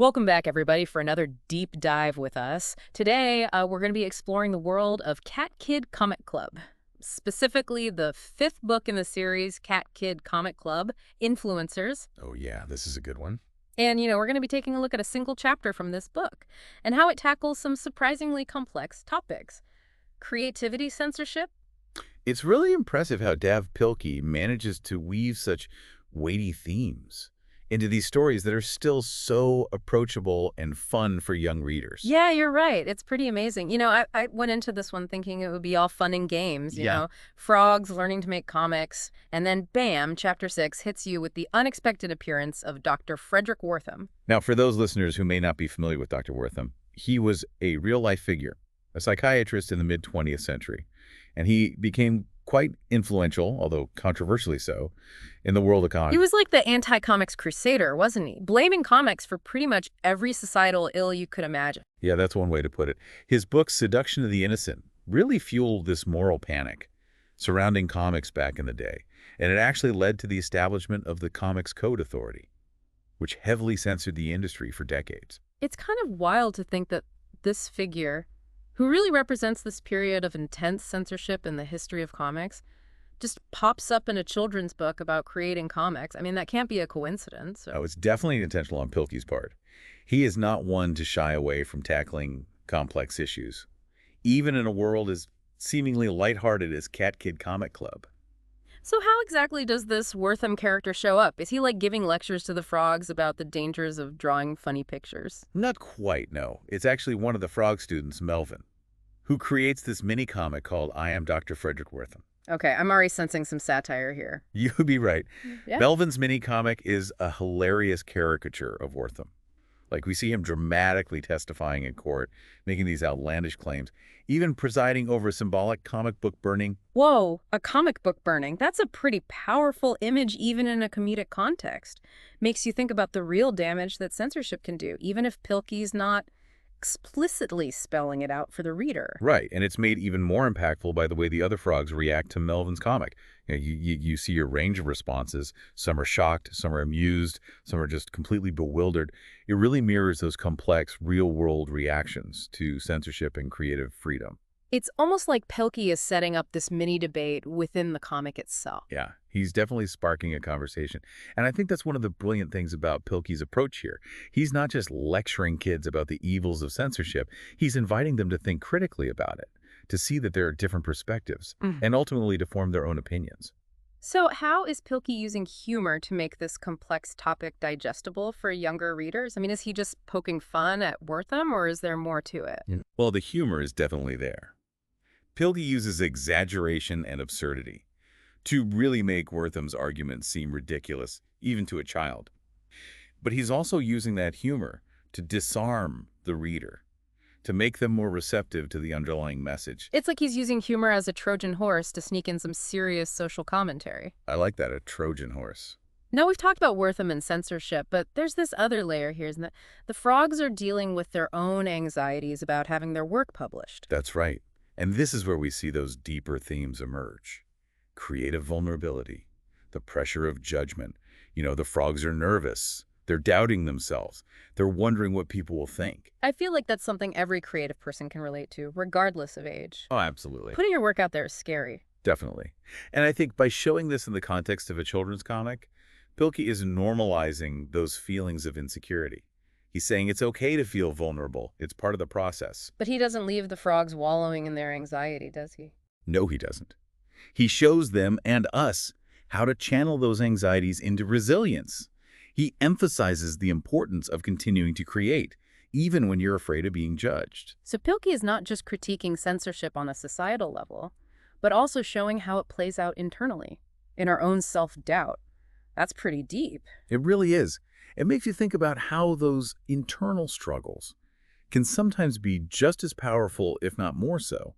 Welcome back, everybody, for another deep dive with us. Today, we're going to be exploring the world of Cat Kid Comic Club, specifically the fifth book in the series, Cat Kid Comic Club, Influencers. Oh yeah, this is a good one. And, we're going to be taking a look at a single chapter from this book and how it tackles some surprisingly complex topics. Creativity censorship. It's really impressive how Dav Pilkey manages to weave such weighty themes into these stories that are still so approachable and fun for young readers. Yeah, you're right. It's pretty amazing. I went into this one thinking it would be all fun and games, frogs learning to make comics. And then, bam, chapter 6 hits you with the unexpected appearance of Dr. Frederick Wortham. Now, for those listeners who may not be familiar with Dr. Wortham, he was a real-life figure, a psychiatrist in the mid-20th century. And he became quite influential, although controversially so, in the world of comics. He was like the anti-comics crusader, wasn't he? Blaming comics for pretty much every societal ill you could imagine. Yeah, that's one way to put it. His book, Seduction of the Innocent, really fueled this moral panic surrounding comics back in the day. And it actually led to the establishment of the Comics Code Authority, which heavily censored the industry for decades. It's kind of wild to think that this figure, who really represents this period of intense censorship in the history of comics, just pops up in a children's book about creating comics. I mean, that can't be a coincidence. So. Oh, it's definitely intentional on Pilkey's part. He is not one to shy away from tackling complex issues, even in a world as seemingly lighthearted as Cat Kid Comic Club. So how exactly does this Wortham character show up? Is he like giving lectures to the frogs about the dangers of drawing funny pictures? Not quite, no. It's actually one of the frog students, Melvin, who creates this mini-comic called I Am Dr. Frederick Wortham. Okay, I'm already sensing some satire here. You'd be right. Yeah. Melvin's mini-comic is a hilarious caricature of Wortham. Like, we see him dramatically testifying in court, making these outlandish claims, even presiding over a symbolic comic book burning. Whoa, a comic book burning. That's a pretty powerful image even in a comedic context. Makes you think about the real damage that censorship can do, even if Pilkey's not explicitly spelling it out for the reader. Right, and it's made even more impactful by the way the other frogs react to Melvin's comic. You see a range of responses. Some are shocked, some are amused, some are just completely bewildered. It really mirrors those complex, real-world reactions to censorship and creative freedom. It's almost like Pilkey is setting up this mini-debate within the comic itself. Yeah, he's definitely sparking a conversation. And I think that's one of the brilliant things about Pilkey's approach here. He's not just lecturing kids about the evils of censorship. He's inviting them to think critically about it, to see that there are different perspectives, and ultimately to form their own opinions. So how is Pilkey using humor to make this complex topic digestible for younger readers? I mean, is he just poking fun at Wortham, or is there more to it? Well, the humor is definitely there. Pilkey uses exaggeration and absurdity to really make Wortham's arguments seem ridiculous, even to a child. But he's also using that humor to disarm the reader, to make them more receptive to the underlying message. It's like he's using humor as a Trojan horse to sneak in some serious social commentary. I like that, a Trojan horse. Now, we've talked about Wortham and censorship, but there's this other layer here, isn't it? The frogs are dealing with their own anxieties about having their work published. That's right. And this is where we see those deeper themes emerge. Creative vulnerability, the pressure of judgment. The frogs are nervous. They're doubting themselves. They're wondering what people will think. I feel like that's something every creative person can relate to, regardless of age. Oh, absolutely. Putting your work out there is scary. Definitely. And I think by showing this in the context of a children's comic, Pilkey is normalizing those feelings of insecurity. He's saying it's okay to feel vulnerable. It's part of the process. But he doesn't leave the frogs wallowing in their anxiety, does he? No, he doesn't. He shows them and us how to channel those anxieties into resilience. He emphasizes the importance of continuing to create, even when you're afraid of being judged. So Pilkey is not just critiquing censorship on a societal level, but also showing how it plays out internally, in our own self-doubt. That's pretty deep. It really is. It makes you think about how those internal struggles can sometimes be just as powerful, if not more so,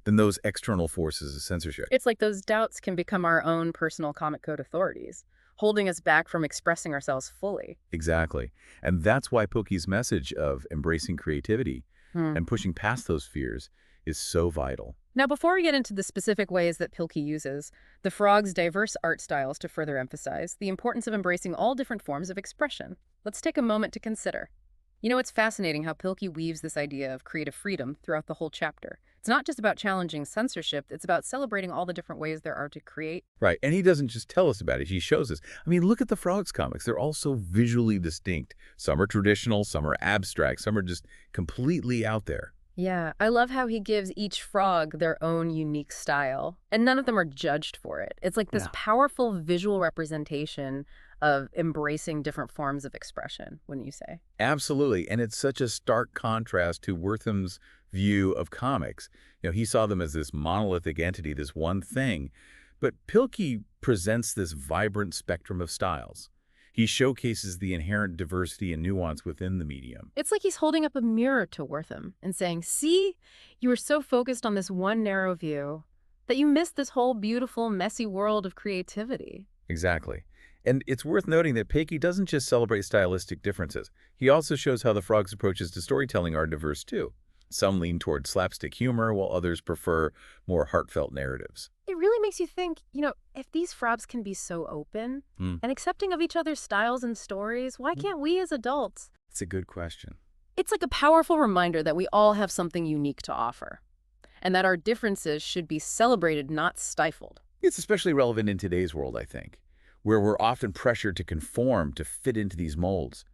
than those external forces of censorship. It's like those doubts can become our own personal comic code authorities, holding us back from expressing ourselves fully. Exactly. And that's why Pilkey's message of embracing creativity and pushing past those fears is so vital. Now, before we get into the specific ways that Pilkey uses the frog's diverse art styles to further emphasize the importance of embracing all different forms of expression, let's take a moment to consider. You know, it's fascinating how Pilkey weaves this idea of creative freedom throughout the whole chapter. It's not just about challenging censorship, it's about celebrating all the different ways there are to create. Right, and he doesn't just tell us about it, he shows us. I mean, look at the Frogs comics. They're all so visually distinct. Some are traditional, some are abstract, some are just completely out there. Yeah, I love how he gives each frog their own unique style, and none of them are judged for it. It's like this Yeah. powerful visual representation of embracing different forms of expression, wouldn't you say? Absolutely, and it's such a stark contrast to Wortham's view of comics. He saw them as this monolithic entity, this one thing. But Pilkey presents this vibrant spectrum of styles. He showcases the inherent diversity and nuance within the medium. It's like he's holding up a mirror to Wortham and saying, see, you were so focused on this one narrow view that you missed this whole beautiful, messy world of creativity. Exactly. And it's worth noting that Pilkey doesn't just celebrate stylistic differences. He also shows how the Frog's approaches to storytelling are diverse, too. Some lean toward slapstick humor, while others prefer more heartfelt narratives. It really makes you think, if these frogs can be so open and accepting of each other's styles and stories, why can't we as adults? It's a good question. It's like a powerful reminder that we all have something unique to offer, and that our differences should be celebrated, not stifled. It's especially relevant in today's world, I think, where we're often pressured to conform, to fit into these molds.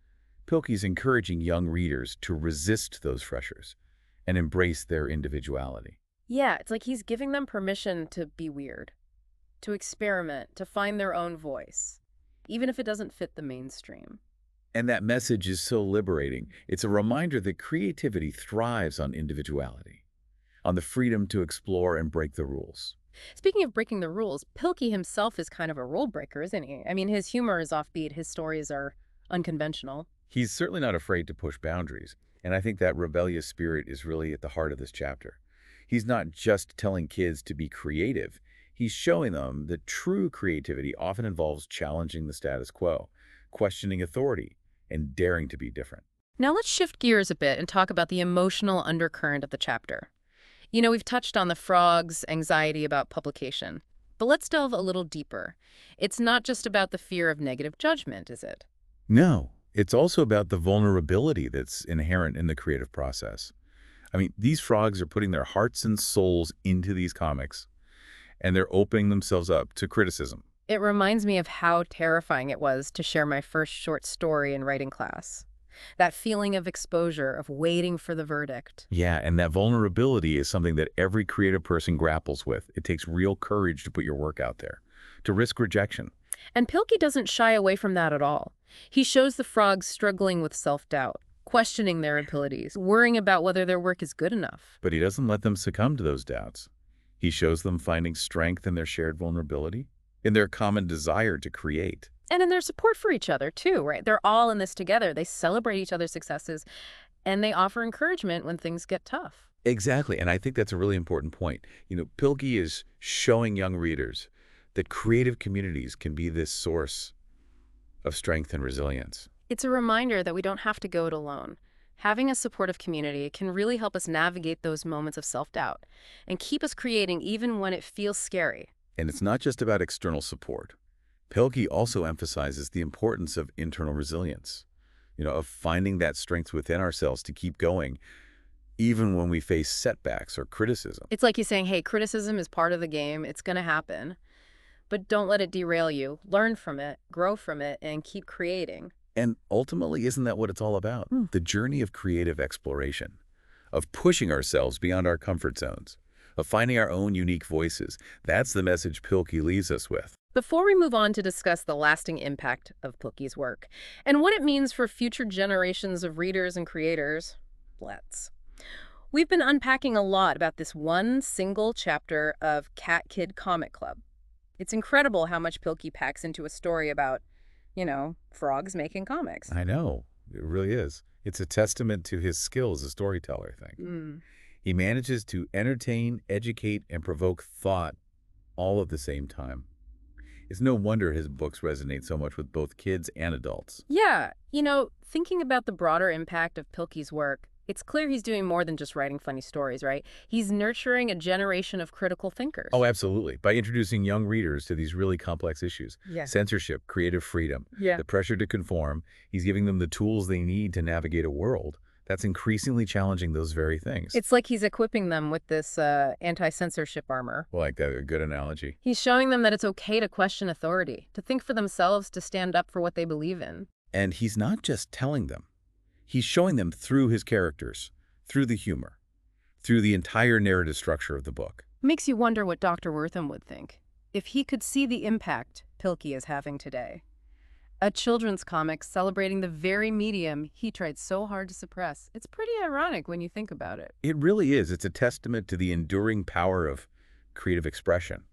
Pilkey's encouraging young readers to resist those pressures and embrace their individuality. Yeah, it's like he's giving them permission to be weird, to experiment, to find their own voice, even if it doesn't fit the mainstream. And that message is so liberating. It's a reminder that creativity thrives on individuality, on the freedom to explore and break the rules. Speaking of breaking the rules, Pilkey himself is kind of a rule breaker, isn't he? I mean, his humor is offbeat, his stories are unconventional. He's certainly not afraid to push boundaries, and I think that rebellious spirit is really at the heart of this chapter. He's not just telling kids to be creative. He's showing them that true creativity often involves challenging the status quo, questioning authority, and daring to be different. Now let's shift gears a bit and talk about the emotional undercurrent of the chapter. We've touched on the frog's anxiety about publication, but let's delve a little deeper. It's not just about the fear of negative judgment, is it? No, it's also about the vulnerability that's inherent in the creative process. I mean, these frogs are putting their hearts and souls into these comics, and they're opening themselves up to criticism. It reminds me of how terrifying it was to share my first short story in writing class. That feeling of exposure, of waiting for the verdict. Yeah, and that vulnerability is something that every creative person grapples with. It takes real courage to put your work out there, to risk rejection. And Pilkey doesn't shy away from that at all. He shows the frogs struggling with self-doubt, questioning their abilities, worrying about whether their work is good enough. But he doesn't let them succumb to those doubts. He shows them finding strength in their shared vulnerability, in their common desire to create. And in their support for each other, too, right? They're all in this together. They celebrate each other's successes, and they offer encouragement when things get tough. Exactly, and I think that's a really important point. Pilkey is showing young readers that creative communities can be this source of strength and resilience. It's a reminder that we don't have to go it alone. Having a supportive community can really help us navigate those moments of self-doubt and keep us creating even when it feels scary. And it's not just about external support. Pilkey also emphasizes the importance of internal resilience, of finding that strength within ourselves to keep going, even when we face setbacks or criticism. It's like he's saying, hey, criticism is part of the game. It's going to happen. But don't let it derail you. Learn from it, grow from it, and keep creating. And ultimately, isn't that what it's all about? The journey of creative exploration, of pushing ourselves beyond our comfort zones, of finding our own unique voices. That's the message Pilkey leaves us with. Before we move on to discuss the lasting impact of Pilkey's work and what it means for future generations of readers and creators, we've been unpacking a lot about this one single chapter of Cat Kid Comic Club. It's incredible how much Pilkey packs into a story about, frogs making comics. I know. It really is. It's a testament to his skill as a storyteller, I think. He manages to entertain, educate, and provoke thought all at the same time. It's no wonder his books resonate so much with both kids and adults. Yeah, thinking about the broader impact of Pilkey's work, It's clear he's doing more than just writing funny stories, right? He's nurturing a generation of critical thinkers. Oh, absolutely. By introducing young readers to these really complex issues, Yeah. censorship, creative freedom, Yeah. the pressure to conform, he's giving them the tools they need to navigate a world that's increasingly challenging those very things. It's like he's equipping them with this anti-censorship armor. Well, like that, a good analogy. He's showing them that it's okay to question authority, to think for themselves, to stand up for what they believe in. And he's not just telling them. He's showing them through his characters, through the humor, through the entire narrative structure of the book. Makes you wonder what Dr. Wortham would think if he could see the impact Pilkey is having today. A children's comic celebrating the very medium he tried so hard to suppress. It's pretty ironic when you think about it. It really is. It's a testament to the enduring power of creative expression.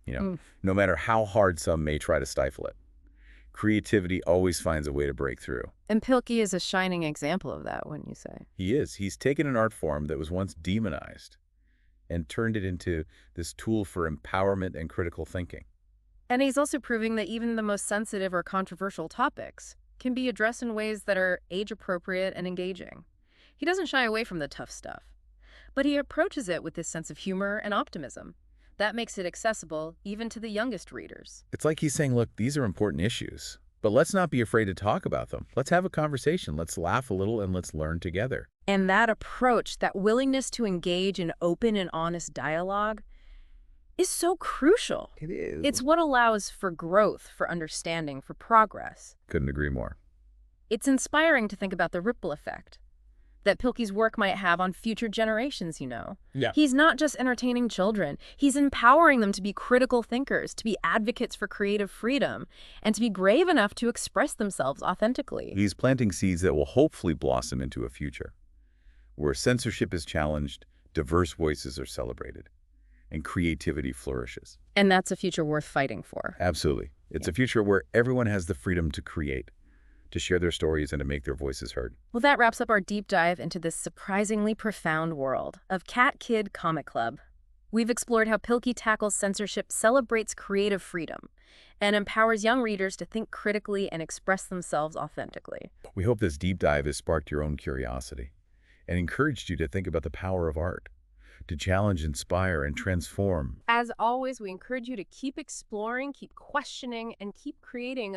No matter how hard some may try to stifle it, creativity always finds a way to break through. And Pilkey is a shining example of that, wouldn't you say? He is. He's taken an art form that was once demonized and turned it into this tool for empowerment and critical thinking. And he's also proving that even the most sensitive or controversial topics can be addressed in ways that are age-appropriate and engaging. He doesn't shy away from the tough stuff, but he approaches it with this sense of humor and optimism. That makes it accessible even to the youngest readers. It's like he's saying, look, these are important issues, but let's not be afraid to talk about them. Let's have a conversation. Let's laugh a little and let's learn together. And that approach, that willingness to engage in open and honest dialogue, is so crucial. It is. It's what allows for growth, for understanding, for progress. Couldn't agree more. It's inspiring to think about the ripple effect that Pilkey's work might have on future generations, Yeah. He's not just entertaining children. He's empowering them to be critical thinkers, to be advocates for creative freedom, and to be brave enough to express themselves authentically. He's planting seeds that will hopefully blossom into a future where censorship is challenged, diverse voices are celebrated, and creativity flourishes. And that's a future worth fighting for. Absolutely. It's a future where everyone has the freedom to create, to share their stories, and to make their voices heard. Well, that wraps up our deep dive into this surprisingly profound world of Cat Kid Comic Club. We've explored how Pilkey tackles censorship, celebrates creative freedom, and empowers young readers to think critically and express themselves authentically. We hope this deep dive has sparked your own curiosity and encouraged you to think about the power of art, to challenge, inspire, and transform. As always, we encourage you to keep exploring, keep questioning, and keep creating